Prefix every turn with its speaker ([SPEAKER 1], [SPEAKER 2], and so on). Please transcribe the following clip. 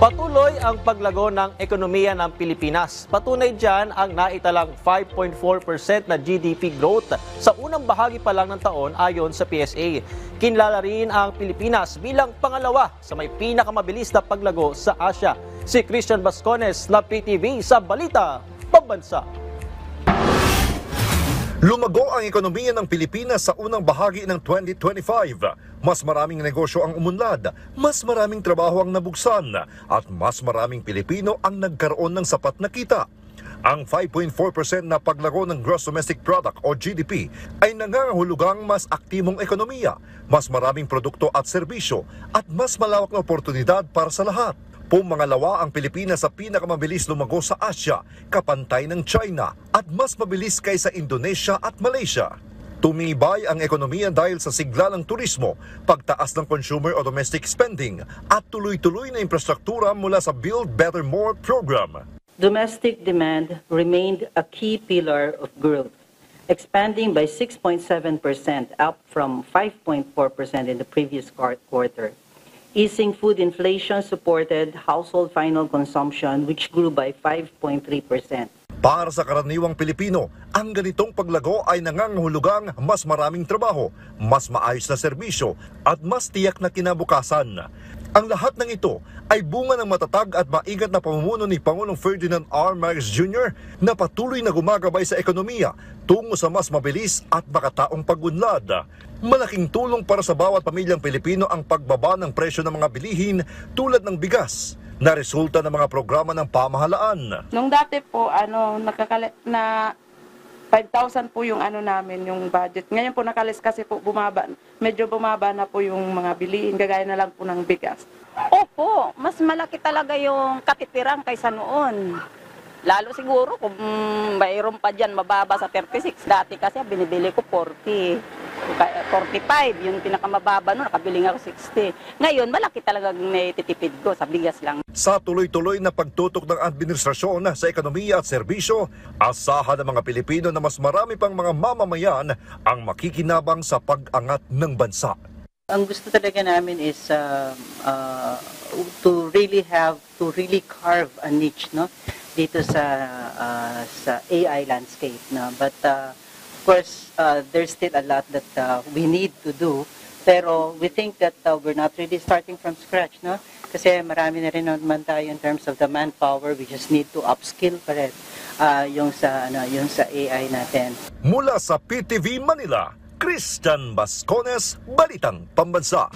[SPEAKER 1] Patuloy ang paglago ng ekonomiya ng Pilipinas. Patunay dyan ang naitalang 5.4% na GDP growth sa unang bahagi pa lang ng taon ayon sa PSA. Kinilala rin ang Pilipinas bilang pangalawa sa may pinakamabilis na paglago sa Asia. Si Christian Bascones na PTV sa Balita Pambansa.
[SPEAKER 2] Lumago ang ekonomiya ng Pilipinas sa unang bahagi ng 2025. Mas maraming negosyo ang umunlad, mas maraming trabaho ang nabuksan, at mas maraming Pilipino ang nagkaroon ng sapat na kita. Ang 5.4% na paglago ng Gross Domestic Product o GDP ay nangangahulugang mas aktibong ekonomiya, mas maraming produkto at serbisyo, at mas malawak na oportunidad para sa lahat. Pumangalawa ang Pilipinas sa pinakamabilis lumago sa Asia, kapantay ng China, at mas mabilis kaysa Indonesia at Malaysia. Tumibay ang ekonomiya dahil sa sigla ng turismo, pagtaas ng consumer o domestic spending, at tuloy-tuloy na infrastruktura mula sa Build Better More program.
[SPEAKER 3] Domestic demand remained a key pillar of growth, expanding by 6.7%, up from 5.4% in the previous quarter. Easing food inflation supported household final consumption, which grew by 5.3%.
[SPEAKER 2] Para sa karaniwang Pilipino, ang ganitong paglago ay nangangahulugang mas maraming trabaho, mas maayos na serbisyo, at mas tiyak na kinabukasan. Ang lahat ng ito ay bunga ng matatag at maigat na pamumuno ni Pangulong Ferdinand R. Marcos Jr. na patuloy na gumagabay sa ekonomiya tungo sa mas mabilis at makataong pag-unlad. Malaking tulong para sa bawat pamilyang Pilipino ang pagbaba ng presyo ng mga bilihin tulad ng bigas na resulta ng mga programa ng pamahalaan.
[SPEAKER 4] Nung dati po, na 5,000 po yung namin, yung budget. Ngayon po nakalis kasi po medyo bumaba na po yung mga bilihin, gagaya na lang po ng bigas.
[SPEAKER 5] Opo, mas malaki talaga yung katitiran kaysa noon. Lalo siguro kung mayroon pa dyan mababa sa 36. Dati kasi binibili ko 40. 45, yung pinakamababa noon, nakabili nga ako 60. Ngayon, malaki talagang naititipid ko sa bigas lang.
[SPEAKER 2] Sa tuloy-tuloy na pagtutok ng administrasyon sa ekonomiya at serbisyo, asahan ng mga Pilipino na mas marami pang mga mamamayan ang makikinabang sa pag-angat ng bansa.
[SPEAKER 3] Ang gusto talaga namin is to really carve a niche, no, dito sa AI landscape, no. But of course, there's still a lot that we need to do, pero we think that we're not really starting from scratch, no? Kasi marami na rin naman tayo in terms of the manpower. We just need to upskill pa rin yung sa AI natin.
[SPEAKER 2] Mula sa PTV Manila, Christian Bascones, Balitang Pambansa.